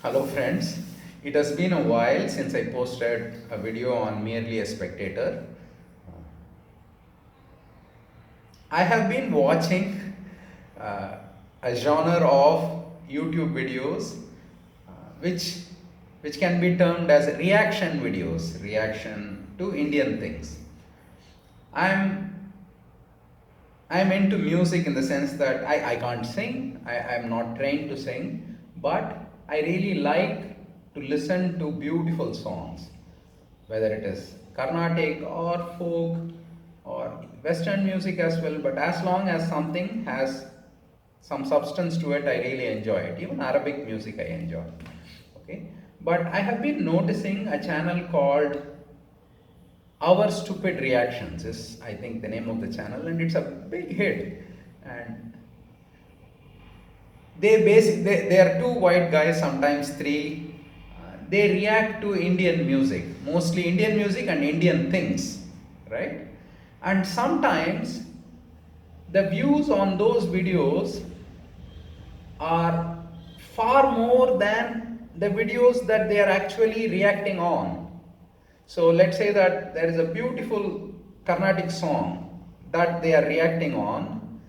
Hello friends, it has been a while since I posted a video on Merely a Spectator. I have been watching uh, a genre of YouTube videos uh, which which can be termed as reaction videos, reaction to Indian things. I'm I'm into music in the sense that I can't sing, I'm not trained to sing, but I really like to listen to beautiful songs, whether it is Carnatic or folk or Western music as well, but as long as something has some substance to it, I really enjoy it. Even Arabic music I enjoy. Okay. But I have been noticing a channel called Our Stupid Reactions is I think the name of the channel, and it's a big hit. And they are two white guys, sometimes three. They react to Indian music, mostly Indian music and Indian things, right? And sometimes the views on those videos are far more than the videos that they are actually reacting on. So let's say that there is a beautiful Carnatic song that they are reacting on.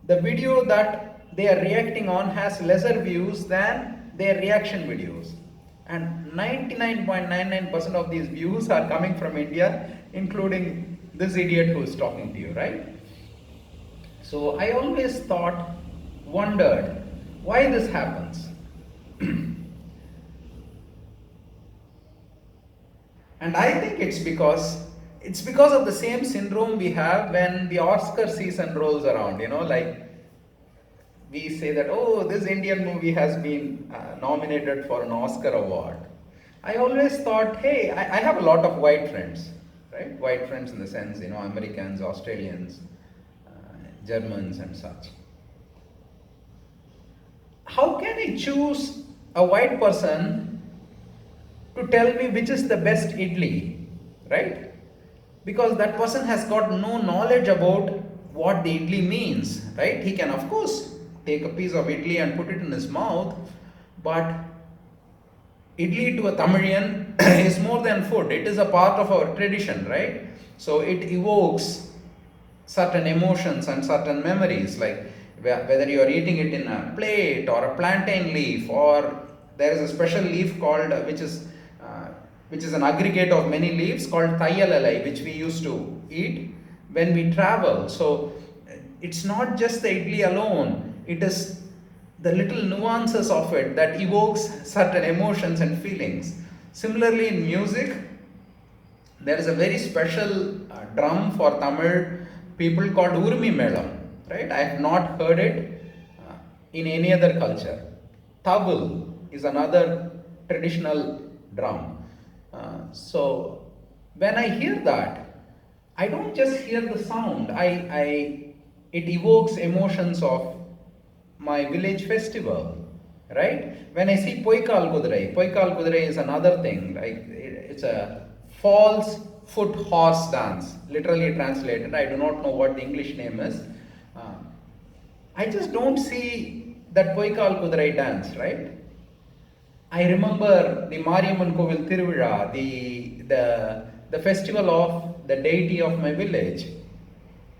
The video that they are reacting on has lesser views than their reaction videos. And 99.99% of these views are coming from India, including this idiot who is talking to you, right? So I always wondered why this happens. And I think it's because of the same syndrome we have when the Oscar season rolls around. Like we say that, oh, this Indian movie has been nominated for an Oscar award. I always thought, hey, I have a lot of white friends, right? White friends in the sense, Americans, Australians, Germans, and such. How can I choose a white person to tell me which is the best idli, right? Because that person has got no knowledge about what the idli means, right? He can, of course, take a piece of idli and put it in his mouth, but idli to a Tamilian is more than food. It is a part of our tradition, right? So it evokes certain emotions and certain memories, like whether you are eating it in a plate or a plantain leaf, or there is a special leaf called which is an aggregate of many leaves called thayalalai, which we used to eat when we travel. So it's not just the idli alone, it is the little nuances of it that evokes certain emotions and feelings. Similarly, in music, there is a very special drum for Tamil people called Urmi Melam, right? I have not heard it in any other culture. Tabul is another traditional drum. So when I hear that, I don't just hear the sound. It evokes emotions of my village festival, right? When I see Poikal Kudurai is another thing, like it's a false foot horse dance, literally translated. I do not know what the English name is. Uh, I just don't see that Poikal Kudurai dance, right? I remember the Mariamman Kovil Tiruvizha, the festival of the deity of my village,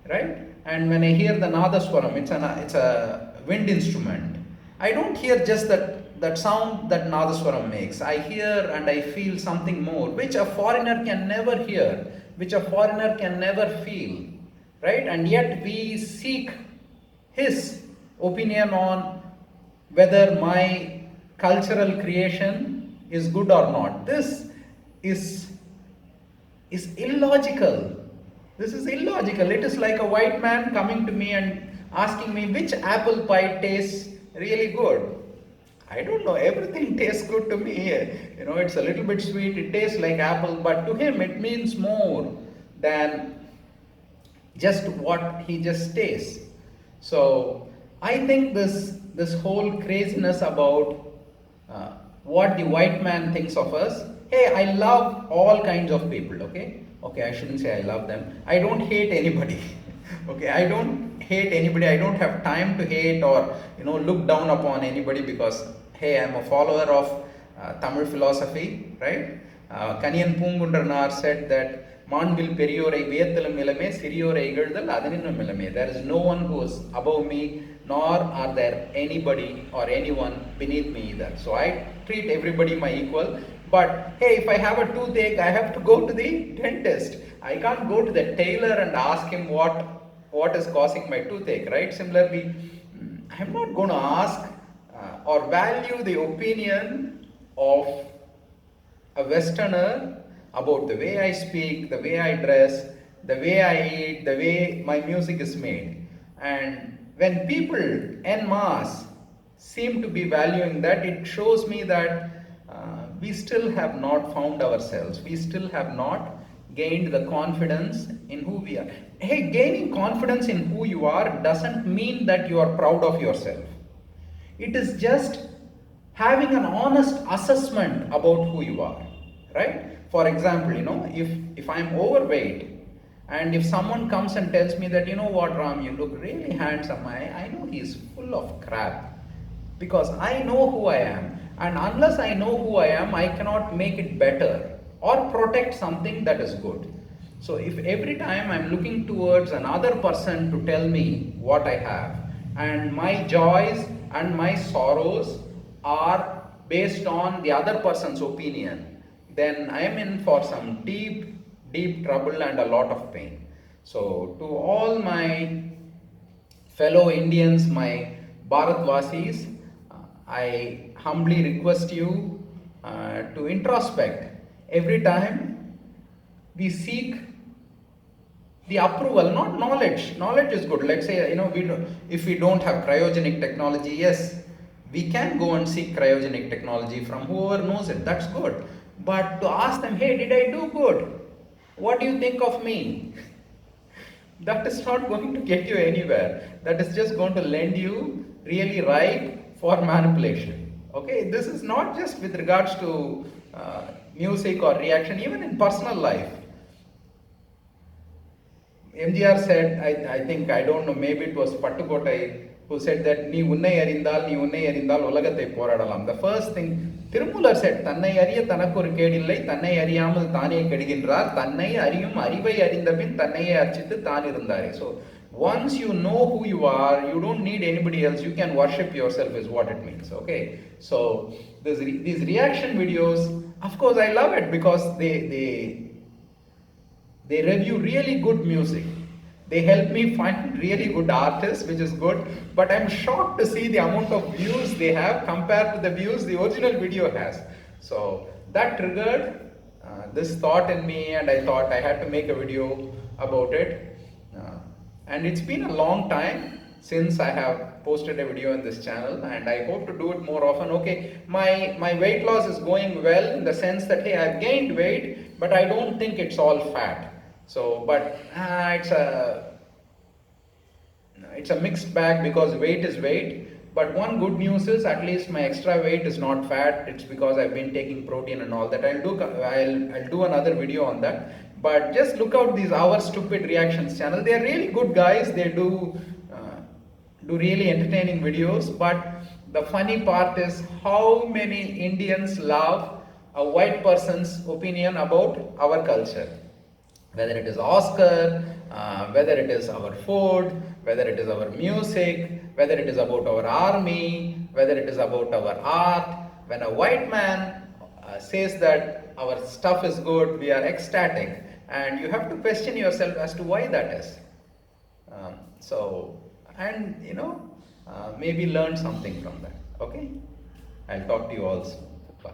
right? And when I hear the Nadaswaram, it's a wind instrument. I don't hear just that sound that Nadaswaram makes. I hear and I feel something more, which a foreigner can never hear, which a foreigner can never feel, right? And yet we seek his opinion on whether my cultural creation is good or not. This is is illogical. This is illogical. It is like a white man coming to me and asking me which apple pie tastes really good. I don't know, everything tastes good to me. It's a little bit sweet, it tastes like apple, but to him it means more than just what he just tastes. So I think this whole craziness about what the white man thinks of us. Hey, I love all kinds of people. Okay, I shouldn't say I love them. I don't hate anybody. Okay, I don't hate anybody. I don't have time to hate or look down upon anybody because hey, I'm a follower of Tamil philosophy, right? Kaniyan Pungundranar said that Manvil Periorai Viethalum Ilame, Siriorai Igaldal Adinum Ilame. There is no one who is above me, nor are there anybody or anyone beneath me either. So I treat everybody my equal. But hey, if I have a toothache, I have to go to the dentist. I can't go to the tailor and ask him what is causing my toothache, right? Similarly, I'm not going to ask or value the opinion of a Westerner about the way I speak, the way I dress, the way I eat, the way my music is made. And when people en masse seem to be valuing that, it shows me that we still have not found ourselves. We still have not gained the confidence in who we are. Hey, gaining confidence in who you are doesn't mean that you are proud of yourself. It is just having an honest assessment about who you are, right? For example, if I'm overweight and if someone comes and tells me that, you know what, Ram, you look really handsome, I know he's full of crap, because I know who I am, and unless I know who I am, I cannot make it better or protect something that is good. So if every time I'm looking towards another person to tell me what I have, and my joys and my sorrows are based on the other person's opinion, then I am in for some deep, deep trouble and a lot of pain. So to all my fellow Indians, my Bharatvasis, I humbly request you to introspect every time we seek the approval, not knowledge. Knowledge is good. Let's say, if we don't have cryogenic technology, yes, we can go and seek cryogenic technology from whoever knows it. That's good. But to ask them, hey, did I do good? What do you think of me? That is not going to get you anywhere. That is just going to lend you really ripe for manipulation. Okay, this is not just with regards to music or reaction, even in personal life. MGR said, I think, I don't know, maybe it was Pattukottai who said that நீ உன்னை அறிந்தால் உலகத்தை போராடலாம். The first thing, Tirumular said, தன்னை அறிய தனக்கு ஒரு கேடில்லை, தன்னை அறியாமல் தானே கெடுகின்றார், தன்னை அறியும் அறிவை அறிந்த பின் தன்னையே அர்ச்சித்து தான் இருந்தாரே. So once you know who you are, you don't need anybody else, you can worship yourself is what it means. Okay, so these reaction videos, of course I love it because they review really good music. They help me find really good artists, which is good. But I'm shocked to see the amount of views they have compared to the views the original video has. So that triggered this thought in me, and I thought I had to make a video about it. And it's been a long time since I have posted a video in this channel, and I hope to do it more often. Okay, my weight loss is going well in the sense that, hey, I've gained weight, but I don't think it's all fat. So, but it's a mixed bag because weight is weight. But one good news is at least my extra weight is not fat. It's because I've been taking protein and all that. I'll do another video on that. But just look out these Our Stupid Reactions channel. They are really good guys. They do really entertaining videos. But the funny part is how many Indians love a white person's opinion about our culture. Whether it is Oscar, whether it is our food, whether it is our music, whether it is about our army, whether it is about our art. When a white man says that our stuff is good, we are ecstatic, and you have to question yourself as to why that is. Maybe learn something from that. Okay, I'll talk to you all soon. Bye.